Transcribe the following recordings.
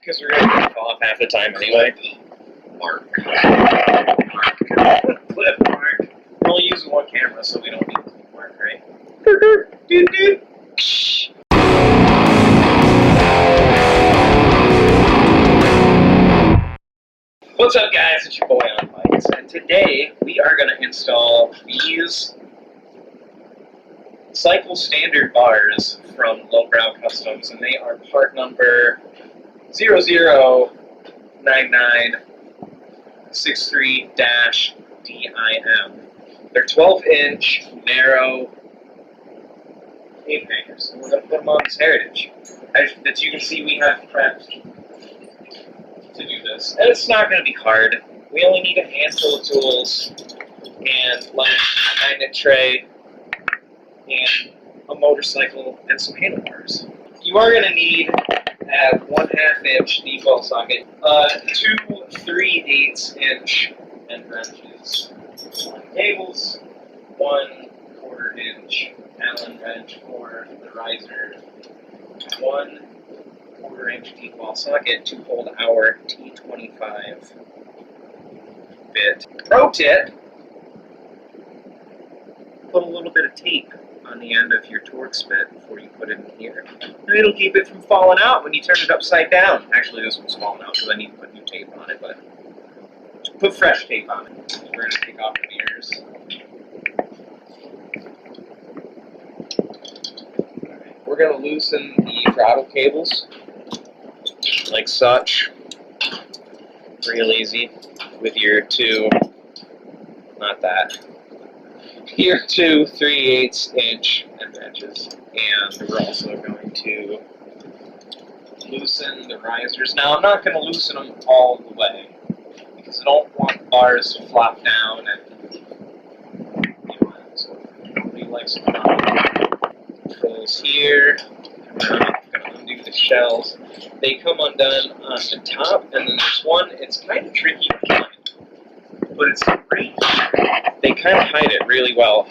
Because we're going to clip off half the time anyway. Mark. Clip mark. We're only using one camera, so we don't need to clip mark, right? Doot doot. What's up, guys? It's your boy on Bikes, and today we are going to install these Cycle Standard bars from Lowbrow Customs, and they are part number 009963-DIM. They're 12-inch narrow ape hangers, and we're going to put them on this Heritage. As you can see, we have prepped to do this, and it's not going to be hard. We only need a handful of tools and like a magnet tray and a motorcycle and some handlebars. You are going to need a 1/2 inch deep well socket, 2 3/8 inch end wrenches, cables, 1/4 inch Allen wrench for the riser, 1/4 inch deep well socket to hold our T25 bit. Pro tip: put a little bit of tape on the end of your Torx bit before you put it in here. And it'll keep it from falling out when you turn it upside down. Actually, this one's falling out because I need to put new tape on it, but put fresh tape on it. We're going to take off the mirrors. We're going to loosen the throttle cables, like such. Real easy with your your 2 3/8 inch end wrenches. And we're also going to loosen the risers. Now, I'm not going to loosen them all the way because I don't want the bars to flop down and so nobody likes to controls here. I'm going to undo the shells. They come undone on the top, and then there's one, it's kind of tricky to find, but it's right here. They kind of hide it really well.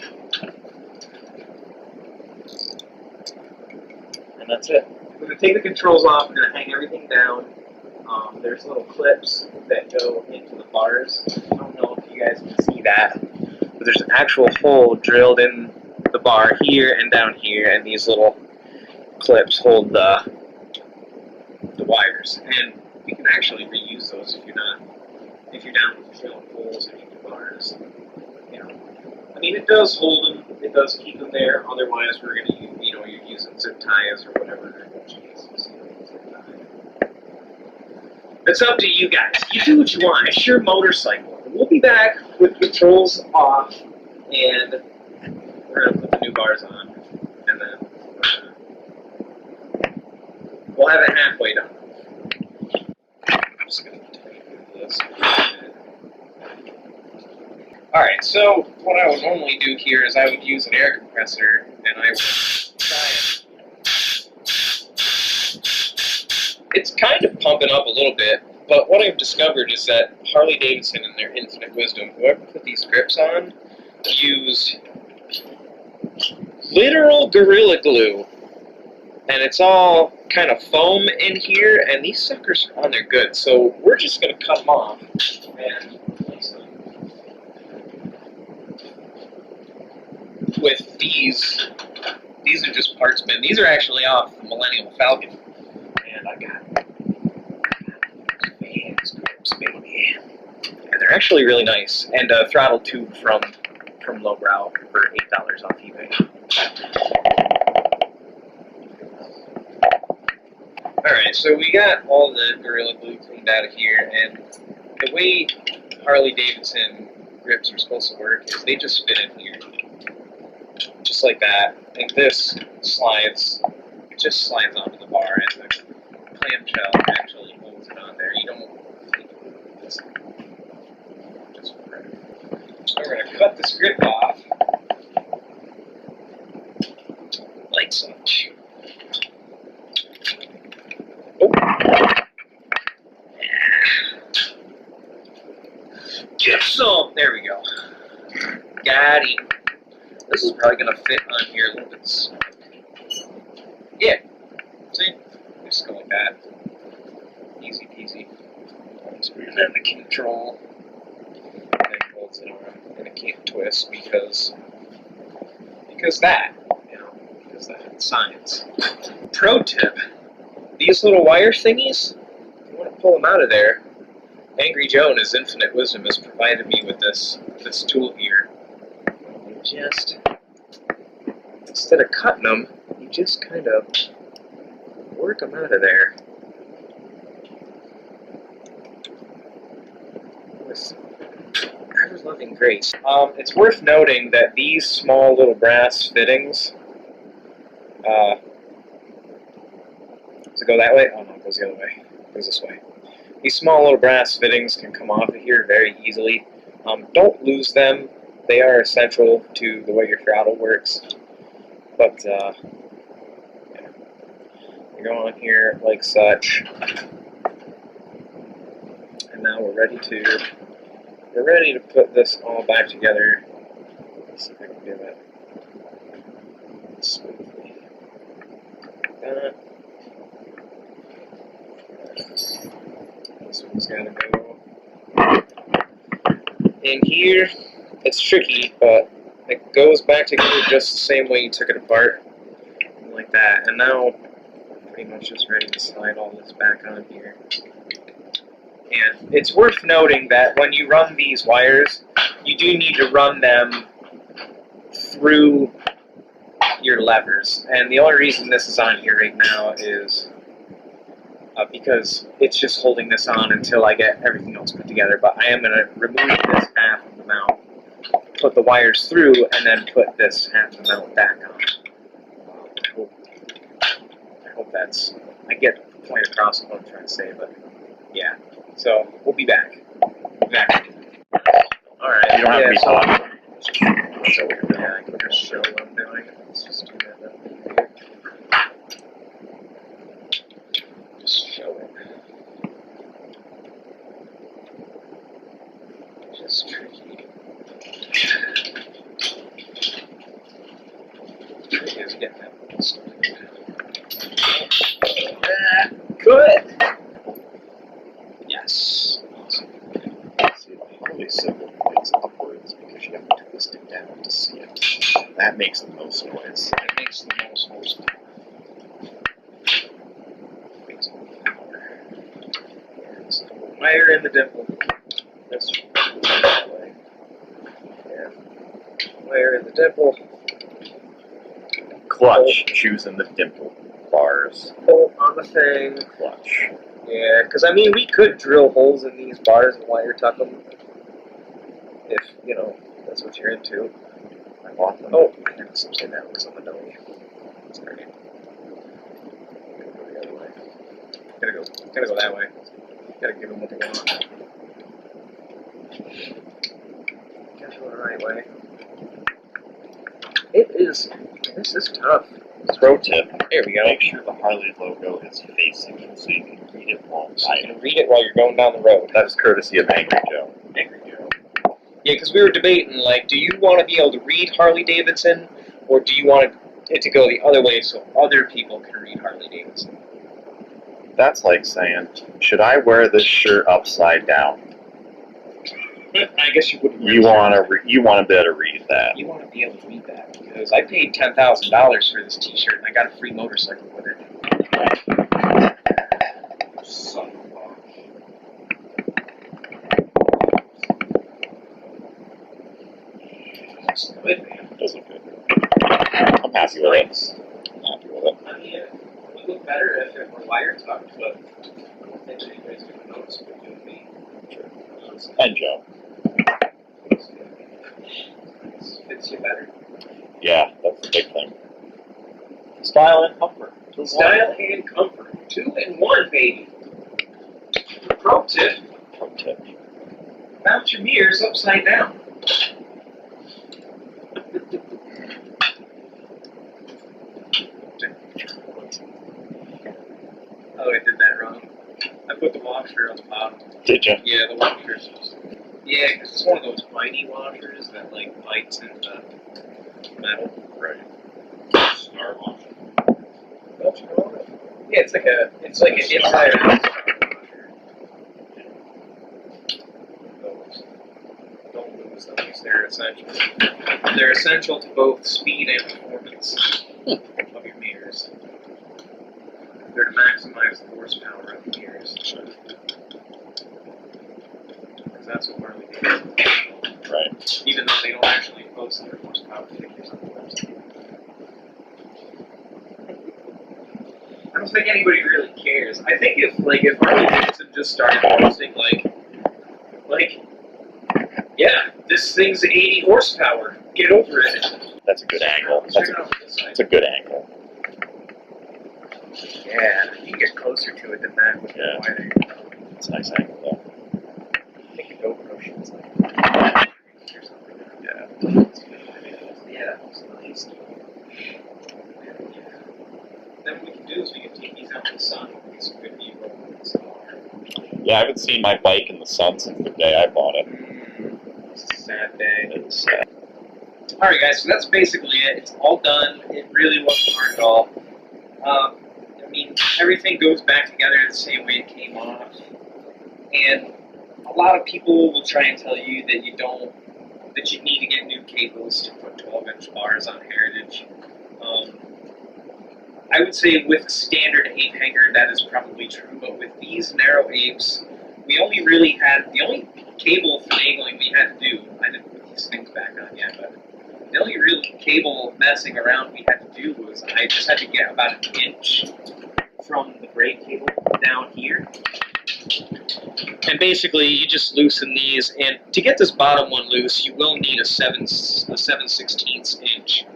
And that's it. We're going to take the controls off, we're going to hang everything down. There's little clips that go into the bars. I don't know if you guys can see that, but there's an actual hole drilled in the bar here and down here, and these little clips hold the wires. And you can actually reuse those if you're down with drilling holes in your bars. I mean, it does hold them, it does keep them there. Otherwise, we're going to use, you're using zip ties or whatever. It's up to you guys. You do what you want. It's your motorcycle. We'll be back with controls off, and we're going to put the new bars on, and then we'll have it halfway done. I'm just going to do this. Alright, so what I would normally do here is I would use an air compressor, and I would try it. It's kind of pumping up a little bit, but what I've discovered is that Harley-Davidson, in their infinite wisdom, whoever put these grips on, use literal Gorilla Glue. And it's all kind of foam in here, and these suckers are on there good. So we're just going to cut them off and replace them with these. These are just parts bin. These are actually off the Millennium Falcon. And I got these grips, baby. And they're actually really nice. And a throttle tube from Lowbrow for $8 off eBay. Alright, so we got all the Gorilla Glue cleaned out of here, and the way Harley-Davidson grips are supposed to work is they just fit in here. Just like that. And this just slides onto the bar, and the clamshell actually holds it on there. You don't think of this. Just right. So we're going to cut this grip off, like such. Oh. Get some! There we go. Got him. This is probably going to fit on here a little bit. Yeah. See? Just go like that. You easy. And then the control, and it holds it on, and it can't twist because that, because that's science. Pro tip: these little wire thingies, you want to pull them out of there. Angry Joe in his infinite wisdom has provided me with this tool here. You just, instead of cutting them, you just kind of work them out of there. With ever-loving grace. It's worth noting that these small little brass fittings, does it go that way? Oh no, it goes the other way. It goes this way. These small little brass fittings can come off of here very easily. Don't lose them. They are essential to the way your throttle works. But, yeah. You go on here like such. And now we're ready to put this all back together. Let's see if I can do that smoothly. This one's gotta go in here. It's tricky, but it goes back together just the same way you took it apart. Like that. And now pretty much just ready to slide all this back on here. And it's worth noting that when you run these wires, you do need to run them through your levers. And the only reason this is on here right now is because it's just holding this on until I get everything else put together. But I am going to remove this half of the mount, put the wires through, and then put this half of the mount back on. I hope I get the point across what I'm trying to say, but yeah. So we'll be back. Alright. You don't have to be talking. Show what you're doing. Yeah, I can just show what I'm doing. Let's just do that then. Just show it. Just tricky. Tricky is getting that one started. Good! Yes. See, the really simple things upwards because you have to twist it down to see it. That makes the most noise. It makes the most horsepower. Wire in the dimple. That's that way. Yeah. Wire in the dimple. Clutch, choosing the dimple bars. Pull on the thing. Clutch. Yeah, because I mean, we could drill holes in these bars and wire tuck them. If, that's what you're into. I want them. Oh, I never say that because I'm a dummy. Sorry. Gotta go the other way. Gotta go that way. Gotta give them what they want. Gotta go the right way. This is tough. Pro tip. There we go. Make sure the Harley logo is facing you so you can read it while So you can read it while you're going down the road. That is courtesy of Angry Joe. Angry Joe. Yeah, because we were debating, like, do you want to be able to read Harley Davidson, or do you want it to go the other way so other people can read Harley Davidson? That's like saying, should I wear this shirt upside down? I guess you wouldn't. You want to be able to read that. You want to be able to read that because I paid $10,000 for this T-shirt and I got a free motorcycle with it. Son of a looks good, man. It does look good. I'm happy with it. I'm happy with it. I mean, it would look better if it were wire tucked, but I don't think you guys would notice it with me. And Joe. Fits you better. Yeah, that's the big thing. Style and comfort. Style and comfort. 2 in 1, baby. Pro tip. Pro tip. Mount your mirrors upside down. Oh, I did that wrong. I put the washer on the bottom. Did you? Yeah, the washer's just... Yeah, because it's one of those piney washers that, like, bites into metal. Right. Star washer. Don't you know it? Yeah, it's like an inside and outside washer. essential. They're essential to both speed and performance of your mirrors. They're to maximize the horsepower of the mirrors. Because that's what Harley does. Right. Even though they don't actually post their horsepower figures on the website. I don't think anybody really cares. I think if Harley Davidson just started posting yeah, this thing's 80 horsepower. Get over it. That's a good angle. That's a good angle. Yeah, you can get closer to it than that with the wider. It's a nice angle though. I think the GoPro shoots like that or something. Yeah, that looks nice. Then what we can do is we can take these out in the sun and get some good B-roll in this car. Yeah, I haven't seen my bike in the sun since the day I bought it. It's a sad day. It was sad. Alright guys, so that's basically it. It's all done. It really wasn't hard at all. I mean, everything goes back together the same way it came off. And a lot of people will try and tell you that you need to get new cables to put 12-inch bars on Heritage. I would say with a standard ape hanger that is probably true, but with these narrow apes, we only really had, the only cable finagling we had to do, I didn't put these things back on yet, but the only real cable messing around we had to do was I just had to get about an inch from the brake cable down here. And basically you just loosen these, and to get this bottom one loose, you will need a 7/16 inch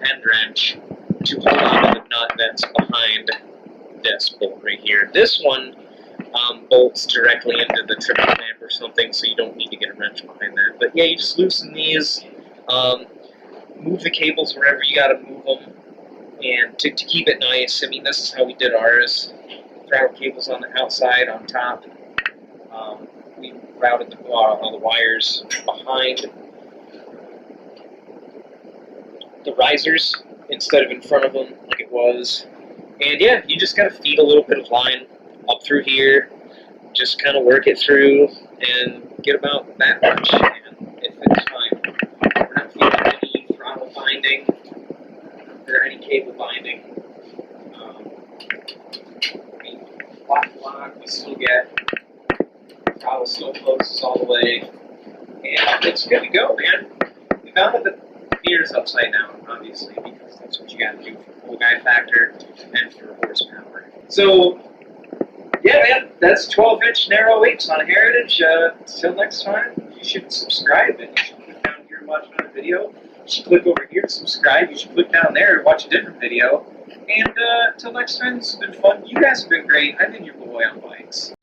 end wrench to hold on to the nut that's behind this bolt right here. This one bolts directly into the triple clamp or something, so you don't need to get a wrench behind that. But yeah, you just loosen these, move the cables wherever you gotta move them, and to keep it nice, I mean, this is how we did ours. Throttle cables on the outside, on top. We routed the wires behind the risers instead of in front of them like it was. And yeah, you just gotta feed a little bit of line up through here, just kind of work it through and get about that much, and it fits fine. We're not feeding any throttle binding or any cable binding. Lock, we still get throttle still closes all the way, and it's good to go, man. We found that the mirror's upside down, obviously, because that's what you gotta do for full guy factor and for horsepower. So, yeah, man, that's 12-inch narrow apes on Heritage. Till next time, you should subscribe, and you should click down here and watch another video. You should click over here to subscribe. You should click down there to watch a different video. And till next time, this has been fun. You guys have been great. I've been your boy on bikes.